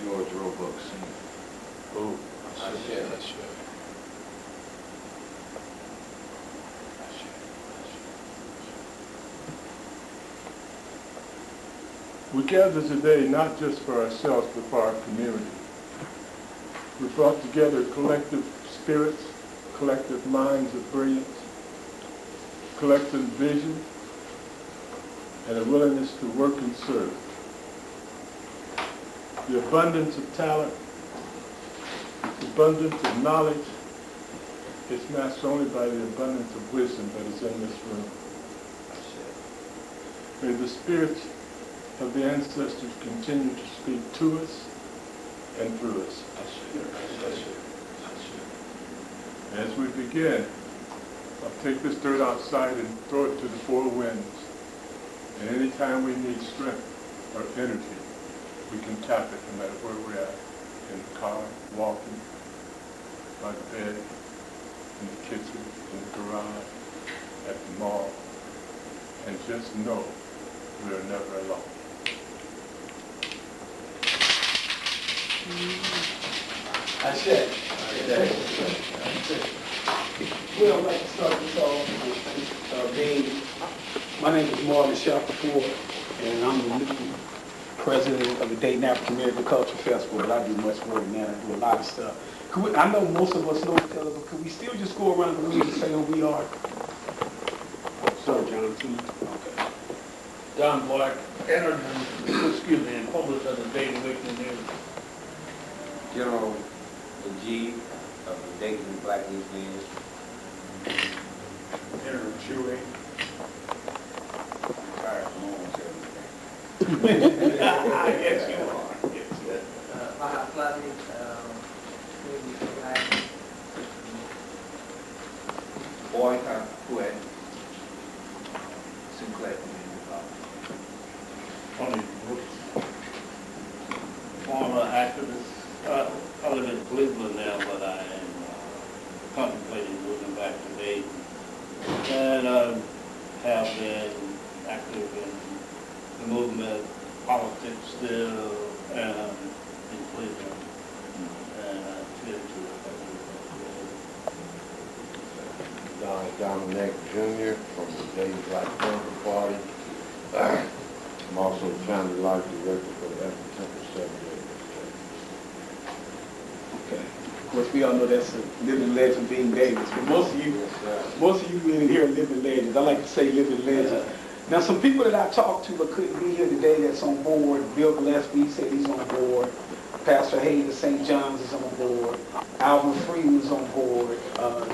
George Roebuck Sr. Oh, We gather today not just for ourselves, but for our community. We brought together collective spirits, collective minds of brilliance, collective vision, and a willingness to work and serve. The abundance of talent, the abundance of knowledge is matched only by the abundance of wisdom that is in this room. May the spirits of the ancestors continue to speak to us and through us. As we begin, I'll take this dirt outside and throw it to the four winds. And anytime we need strength or energy, we can tap it no matter where we're at. In the car, walking, by the bed, in the kitchen, in the garage, at the mall. And just know we are never alone. That's it. Well, I'd like to start this off with my name is Marvin Shackelford, and I'm the new president of the Dayton African American Culture Festival, but I do much more than that. I do a lot of stuff. I know most of us know each other, but could we still just go around the room and say who we are? Sir John T. Okay. John Black, editor, and publisher of the Dayton Weekly News. General G of the Dayton Black News News. Editor Chewy. Retired from almost everything. Yes, you are. Maha Flavi, Boycott Poet. Sinclair Community College. Tony Brooks, former activist. I live in Cleveland now, but I am contemplating moving back to Dayton. And have been active in the movement, politics still, and in Cleveland. And I tend to Don Dominic Jr. from the Dayton Black Panther Party. I'm also the family life director for the African Temple Cemetery. Okay. Of course, we all know that's a living legend being Davis, but most of you in here are living legends. I like to say living legends. Now, some people that I talked to but couldn't be here today that's on board. Bill Gillespie said he's on board. Pastor Hayes of St. John's is on board. Alvin Freeman is on board.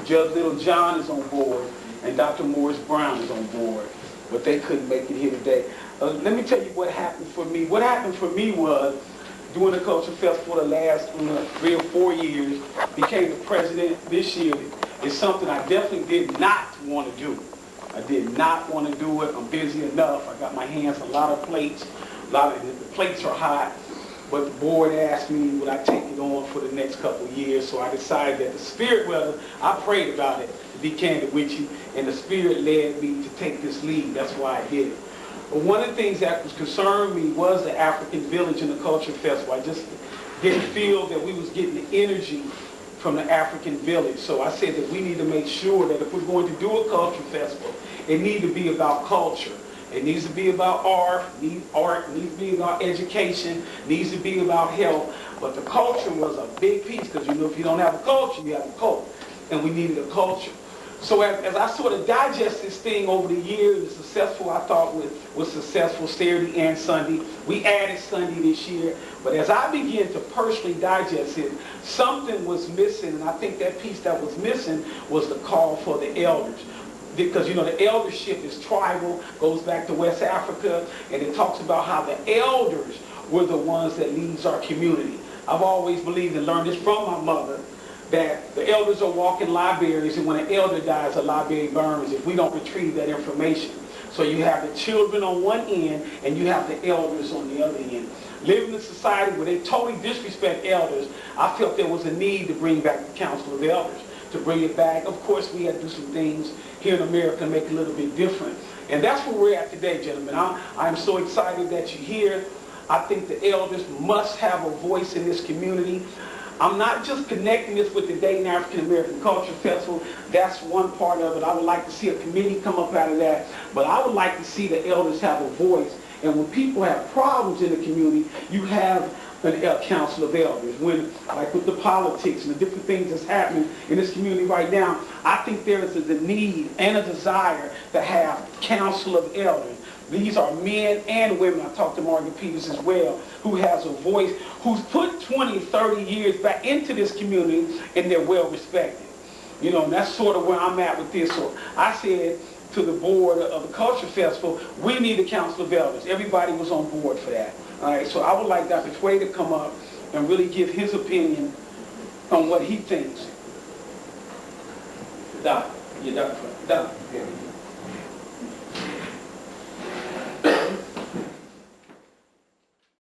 Judge Little John is on board. And Dr. Morris Brown is on board. But they couldn't make it here today. Let me tell you what happened for me. What happened for me was, doing the Culture Festival the last 3 or 4 years, became the president this year. It's something I definitely did not want to do. I did not want to do it. I'm busy enough. I got my hands on a lot of plates. The plates are hot. But the board asked me would I take it on for the next couple of years. So I decided that the spirit, I prayed about it, to be candid with you, and the spirit led me to take this lead. That's why I did it. But one of the things that was concerning me was the African Village and the Culture Festival. I just didn't feel that we was getting the energy from the African Village. So I said that we need to make sure that if we're going to do a culture festival, it needs to be about culture. It needs to be about art needs to be about education, needs to be about health. But the culture was a big piece, because if you don't have a culture, you have a cult. And we needed a culture. So as I sort of digest this thing over the years, the successful, I thought was successful Saturday and Sunday. We added Sunday this year. But as I began to personally digest it, something was missing. And I think that piece that was missing was the call for the elders. Because, the eldership is tribal, goes back to West Africa, and it talks about how the elders were the ones that leads our community. I've always believed and learned this from my mother, that the elders are walking libraries, and when an elder dies, a library burns if we don't retrieve that information. So you have the children on one end, and you have the elders on the other end. Living in a society where they totally disrespect elders, I felt there was a need to bring back the Council of Elders, to bring it back. Of course, we had to do some things here in America and make it a little bit different. And that's where we're at today, gentlemen. I'm so excited that you're here. I think the elders must have a voice in this community. I'm not just connecting this with the Dayton African American Culture Festival. That's one part of it. I would like to see a committee come up out of that. But I would like to see the elders have a voice. And when people have problems in the community, you have a council of elders. When, like with the politics and the different things that's happening in this community right now, I think there is a need and a desire to have council of elders. These are men and women, I talked to Margaret Peters as well, who has a voice, who's put 20, 30 years back into this community, and they're well respected. You know, and that's sort of where I'm at with this. So I said to the board of the Culture Festival, we need a council of elders. Everybody was on board for that. All right, so I would like Dr. Tway to come up and really give his opinion on what he thinks. Doc, you're Dr. Tway. Doc.